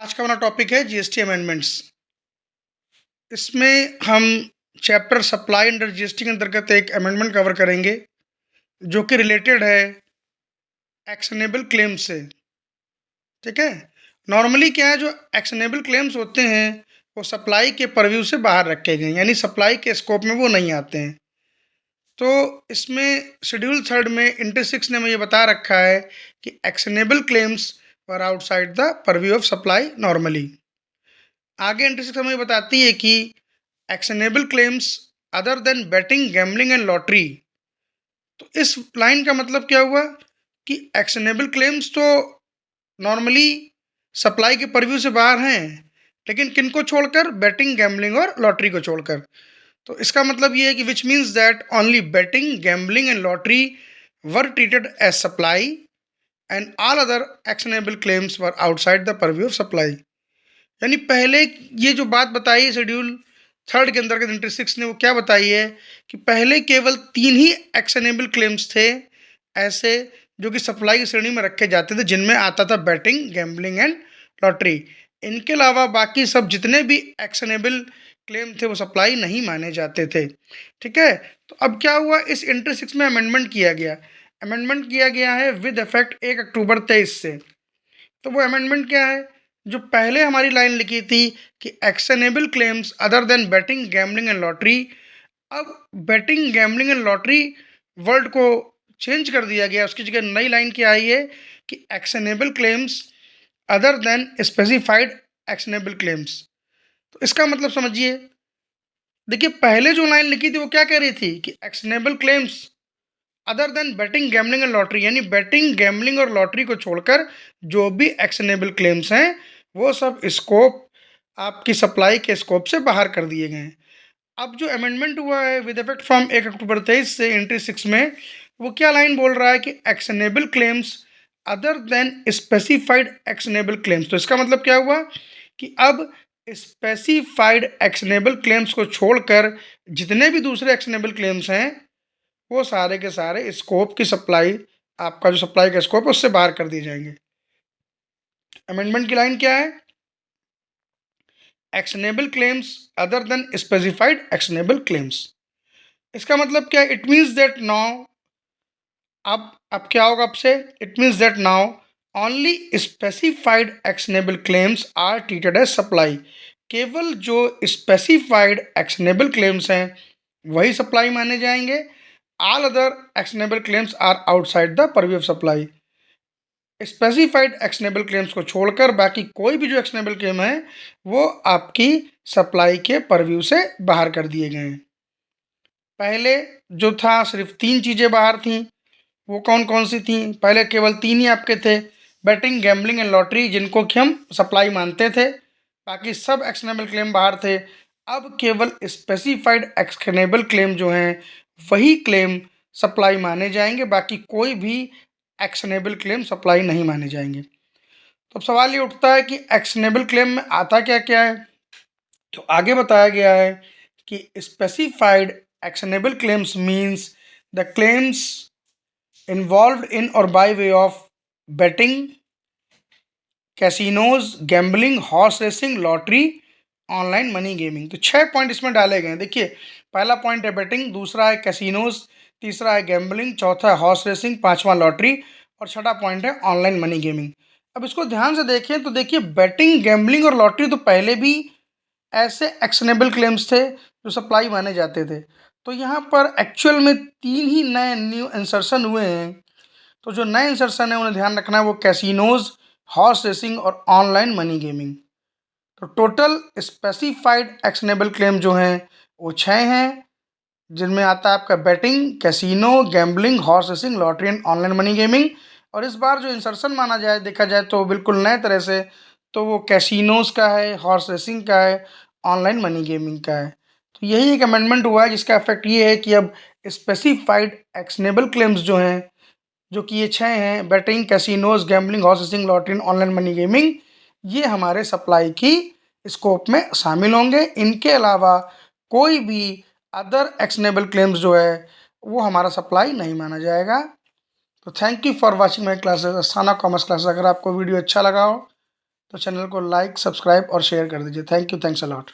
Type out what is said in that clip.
आज का हमारा टॉपिक है जीएसटी अमेंडमेंट्स। इसमें हम चैप्टर सप्लाई अंडर जीएसटी के अंतर्गत एक अमेंडमेंट कवर करेंगे जो कि रिलेटेड है एक्शनेबल क्लेम से। ठीक है। नॉर्मली क्या है, जो एक्शनेबल क्लेम्स होते हैं वो सप्लाई के परव्यू से बाहर रखे गए हैं, यानी सप्लाई के स्कोप में वो नहीं आते हैं। तो इसमें शेड्यूल थर्ड में इंटर सिक्स ने मुझे बता रखा है कि actionable claims were outside the purview of supply normally. आगे इंटर सिक्स हमें बताती है कि actionable claims other than betting gambling and lottery. तो इस लाइन का मतलब क्या हुआ कि एक्शनेबल क्लेम्स तो नॉर्मली सप्लाई के परव्यू से बाहर हैं, लेकिन किनको छोड़कर? बेटिंग गैम्बलिंग और लॉटरी को छोड़कर। तो इसका मतलब ये है कि which means that only betting gambling and lottery were treated as supply and all other actionable claims were outside the purview of supply. यानी पहले ये जो बात बताई है शेड्यूल थर्ड के अंतर्गत इंटर सिक्स ने, वो क्या बताई है कि पहले केवल 3 ही एक्शनेबल क्लेम्स थे ऐसे जो कि सप्लाई की श्रेणी में रखे जाते थे, जिनमें आता था बैटिंग गैम्बलिंग एंड लॉटरी। इनके अलावा बाकी सब जितने भी एक्शनेबल क्लेम थे वो सप्लाई नहीं माने जाते थे। ठीक है। तो अब क्या हुआ, इस इंटर सिक्स में अमेंडमेंट किया गया है विद इफेक्ट 1 अक्टूबर 23 से। तो वो अमेंडमेंट क्या है? जो पहले हमारी लाइन लिखी थी कि actionable claims other than betting gambling and lottery, अब betting gambling and lottery word को चेंज कर दिया गया। उसकी जगह नई लाइन क्या आई है कि actionable claims other then specified actionable claims. तो इसका मतलब समझिए, देखिए पहले जो लाइन लिखी थी वो क्या कह रही थी कि actionable claims other than betting gambling and lottery, यानी बेटिंग गैम्बलिंग और लॉटरी को छोड़कर जो भी एक्शनेबल क्लेम्स हैं वो सब स्कोप, आपकी सप्लाई के स्कोप से बाहर कर दिए गए हैं। अब जो अमेंडमेंट हुआ है विद इफेक्ट फ्रॉम 1 अक्टूबर 23 से एंट्री 6 में, वो क्या लाइन बोल रहा है कि actionable claims other then specified actionable claims. तो इसका मतलब क्या हुआ कि अब स्पेसिफाइड एक्शनेबल क्लेम्स को छोड़कर जितने भी दूसरे एक्शनेबल क्लेम्स हैं वो सारे के सारे स्कोप की सप्लाई, आपका जो सप्लाई का स्कोप है उससे बाहर कर दिए जाएंगे। अमेंडमेंट की लाइन क्या है? Actionable claims other then specified actionable claims. इसका मतलब क्या है? इट मीन्स दैट नाउ, अब क्या होगा आपसे? It means that now only specified actionable claims are treated as supply. केवल जो स्पेसिफाइड एक्शनेबल क्लेम्स हैं वही सप्लाई माने जाएंगे। All other actionable claims are outside the purview of supply. Specified actionable claims को छोड़कर बाकी कोई भी जो एक्शनेबल क्लेम है वो आपकी सप्लाई के परव्यू से बाहर कर दिए गए हैं। पहले जो था सिर्फ 3 चीज़ें बाहर थीं, वो कौन कौन सी थीं? पहले केवल 3 ही आपके थे, बेटिंग गैम्बलिंग एंड लॉटरी, जिनको कि हम सप्लाई मानते थे। बाकी सब एक्शनेबल क्लेम बाहर थे। अब केवल स्पेसिफाइड एक्शनेबल क्लेम जो हैं वही क्लेम सप्लाई माने जाएंगे, बाकी कोई भी एक्शनेबल क्लेम सप्लाई नहीं माने जाएंगे। तो अब सवाल ये उठता है कि एक्शनेबल क्लेम में आता क्या क्या है? तो आगे बताया गया है कि specified actionable claims means the claims involved in और by way of betting, casinos, gambling, horse racing, lottery, online money gaming. तो 6 पॉइंट इसमें डाले गए हैं। देखिए, पहला पॉइंट है बेटिंग, दूसरा है कैसीनोज, तीसरा है गैम्बलिंग, चौथा है हॉर्स रेसिंग, पांचवा लॉटरी और छठा पॉइंट है ऑनलाइन मनी गेमिंग। अब इसको ध्यान से देखें तो देखिए, बेटिंग, गैम्बलिंग और लॉटरी तो पहले भी ऐसे एक्शनेबल क्लेम्स थे जो सप्लाई माने जाते थे। तो यहाँ पर एक्चुअल में 3 ही नए न्यू इंसर्शन हुए हैं। तो जो नए इंसर्शन है उन्हें ध्यान रखना है, वो कैसीनोज, हॉर्स रेसिंग और ऑनलाइन मनी गेमिंग। तो टोटल स्पेसिफाइड एक्शनेबल क्लेम जो हैं वो 6 हैं, जिनमें आता है आपका betting, casino, gambling, horse racing, lottery and online money gaming. और इस बार जो इंसर्शन माना जाए, देखा जाए तो बिल्कुल नए तरह से, तो वो कैसीनोज का है, हॉर्स रेसिंग का है, ऑनलाइन मनी गेमिंग का है। तो यही एक अमेंडमेंट हुआ है जिसका इफेक्ट ये है कि अब स्पेसिफाइड एक्शनेबल क्लेम्स जो हैं, जो कि ये 6 हैं, betting, casinos, gambling, horse racing, lottery, online money gaming, ये हमारे सप्लाई की स्कोप में शामिल होंगे। इनके अलावा कोई भी अदर एक्शनेबल क्लेम्स जो है वो हमारा सप्लाई नहीं माना जाएगा। तो thank you for watching my classes, Asthana commerce classes. अगर आपको वीडियो अच्छा लगा हो तो चैनल को लाइक, सब्सक्राइब और शेयर कर दीजिए। Thank you, thanks a lot.